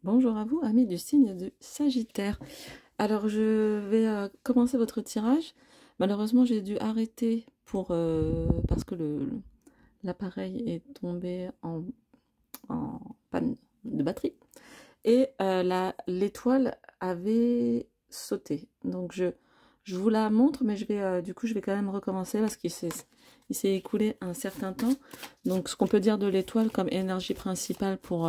Bonjour à vous, amis du signe de Sagittaire. Alors, je vais commencer votre tirage. Malheureusement, j'ai dû arrêter parce que l'appareil est tombé en panne de batterie et l'étoile avait sauté. Donc, je vous la montre, mais du coup, je vais quand même recommencer parce il s'est écoulé un certain temps. Donc, ce qu'on peut dire de l'étoile comme énergie principale pour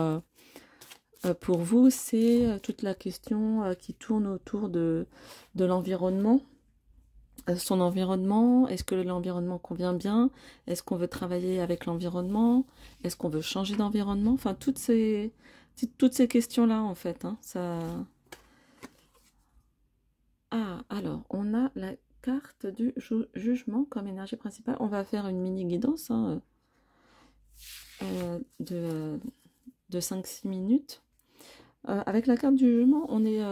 vous, c'est toute la question qui tourne autour de l'environnement. Son environnement, est-ce que l'environnement convient bien? Est-ce qu'on veut travailler avec l'environnement? Est-ce qu'on veut changer d'environnement? Enfin, toutes ces questions-là, en fait. Hein, ça... Ah, alors, on a la carte du jugement comme énergie principale. On va faire une mini guidance hein, euh, de, de 5-6 minutes. Avec la carte du jugement, on est,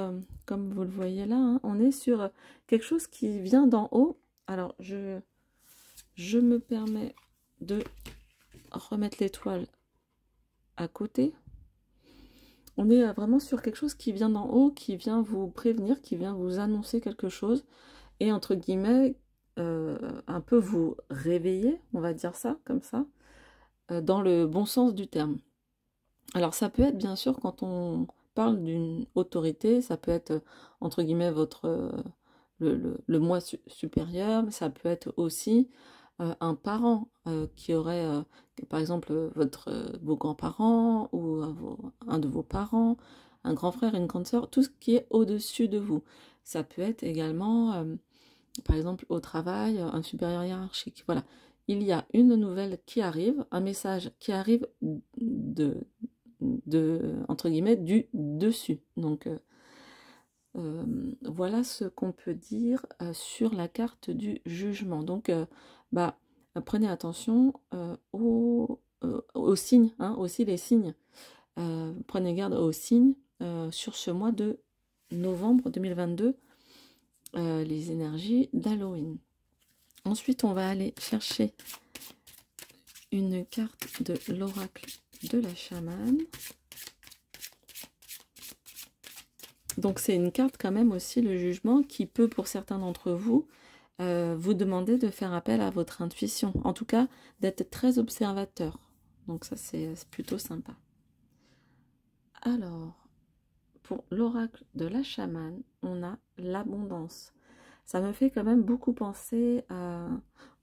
comme vous le voyez là, hein, on est sur quelque chose qui vient d'en haut. Alors, je me permets de remettre l'étoile à côté. On est vraiment sur quelque chose qui vient d'en haut, qui vient vous prévenir, qui vient vous annoncer quelque chose, et entre guillemets, un peu vous réveiller, on va dire ça, comme ça, dans le bon sens du terme. Alors ça peut être bien sûr quand on parle d'une autorité, ça peut être entre guillemets le moi supérieur, mais ça peut être aussi un parent qui aurait, par exemple, vos grands-parents ou un de vos parents, un grand frère, une grande sœur, tout ce qui est au-dessus de vous. Ça peut être également, par exemple, au travail, un supérieur hiérarchique. Voilà. Il y a une nouvelle qui arrive, un message qui arrive de, entre guillemets, du dessus. Donc, voilà ce qu'on peut dire sur la carte du jugement. Donc, bah, prenez attention aux signes, hein, aussi les signes. Prenez garde aux signes sur ce mois de novembre 2022, les énergies d'Halloween. Ensuite, on va aller chercher une carte de l'oracle de la chamane. Donc c'est une carte quand même aussi, le jugement, qui peut pour certains d'entre vous vous demander de faire appel à votre intuition. En tout cas, d'être très observateur. Donc ça c'est plutôt sympa. Alors, pour l'oracle de la chamane, on a l'abondance. Ça me fait quand même beaucoup penser à...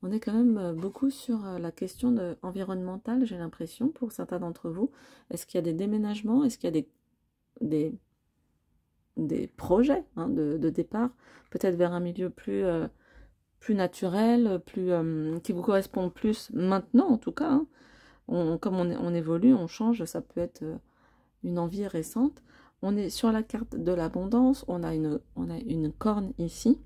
On est quand même beaucoup sur la question environnementale, j'ai l'impression, pour certains d'entre vous. Est-ce qu'il y a des déménagements? Est-ce qu'il y a des projets hein, de départ, peut-être vers un milieu plus naturel, qui vous correspond plus maintenant en tout cas. Hein. Comme on évolue, on change, ça peut être une envie récente. On est sur la carte de l'abondance, on a une corne ici.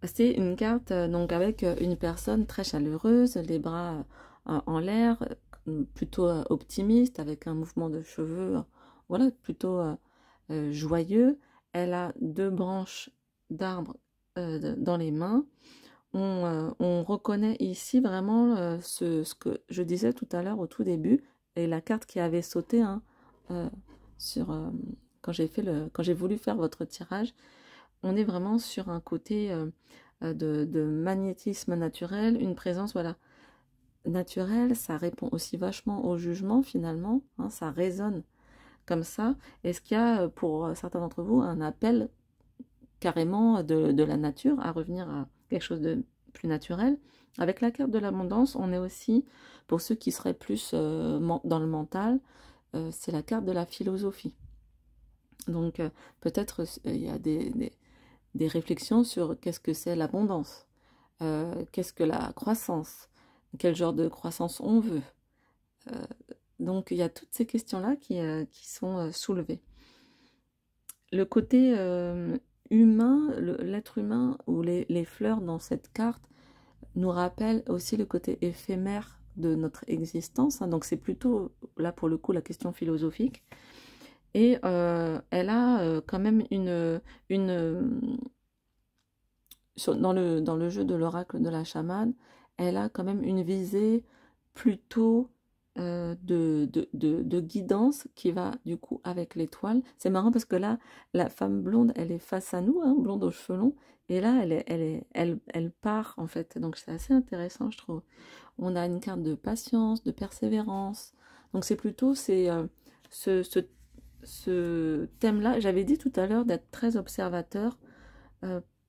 C'est une carte donc avec une personne très chaleureuse, les bras en l'air, plutôt optimiste, avec un mouvement de cheveux, voilà, plutôt joyeux. Elle a deux branches d'arbres dans les mains. On reconnaît ici vraiment ce que je disais tout à l'heure au tout début, et la carte qui avait sauté hein, euh, sur, quand j'ai voulu faire votre tirage. On est vraiment sur un côté de magnétisme naturel, une présence voilà, naturelle. Ça répond aussi vachement au jugement finalement, hein, ça résonne comme ça. Est-ce qu'il y a pour certains d'entre vous un appel carrément de la nature à revenir à quelque chose de plus naturel? Avec la carte de l'abondance, on est aussi, pour ceux qui seraient plus dans le mental, c'est la carte de la philosophie. Donc peut-être il y a des réflexions sur qu'est-ce que c'est l'abondance, qu'est-ce que la croissance, quel genre de croissance on veut. Euh, donc il y a toutes ces questions-là qui sont soulevées. Le côté humain, l'être humain ou les fleurs dans cette carte nous rappellent aussi le côté éphémère de notre existence. Hein, donc c'est plutôt là pour le coup la question philosophique. Et elle a quand même dans le jeu de l'oracle de la chamane, elle a quand même une visée plutôt de guidance qui va du coup avec l'étoile. C'est marrant parce que là, la femme blonde, elle est face à nous, hein, blonde aux cheveux longs, et là, elle part en fait. Donc c'est assez intéressant, je trouve. On a une carte de patience, de persévérance. Donc c'est plutôt ce, ce, ce thème-là. J'avais dit tout à l'heure d'être très observateur.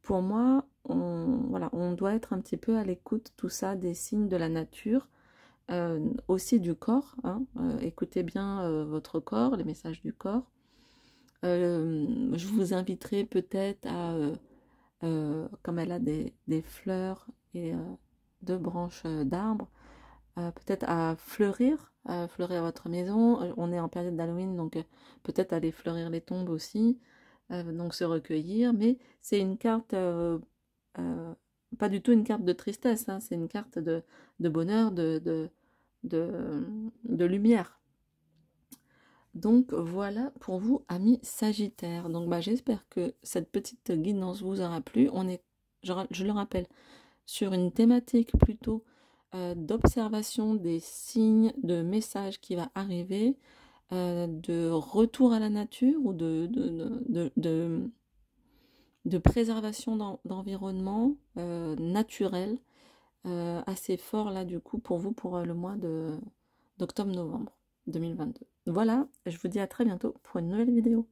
Pour moi, voilà, on doit être un petit peu à l'écoute, tout ça, des signes de la nature. Aussi du corps, hein, écoutez bien votre corps, les messages du corps. Je vous inviterai peut-être à, comme elle a des fleurs et deux branches d'arbres, peut-être à fleurir votre maison. On est en période d'Halloween, donc peut-être aller fleurir les tombes aussi, donc se recueillir. Mais c'est une carte, pas du tout une carte de tristesse, hein, c'est une carte de bonheur, de lumière. Donc voilà pour vous, amis Sagittaires. Donc bah, j'espère que cette petite guidance vous aura plu. On est, je le rappelle, sur une thématique plutôt d'observation des signes, de messages qui va arriver, de retour à la nature ou de préservation d'environnement naturel assez fort là du coup pour vous pour le mois d'octobre-novembre 2022. Voilà, je vous dis à très bientôt pour une nouvelle vidéo.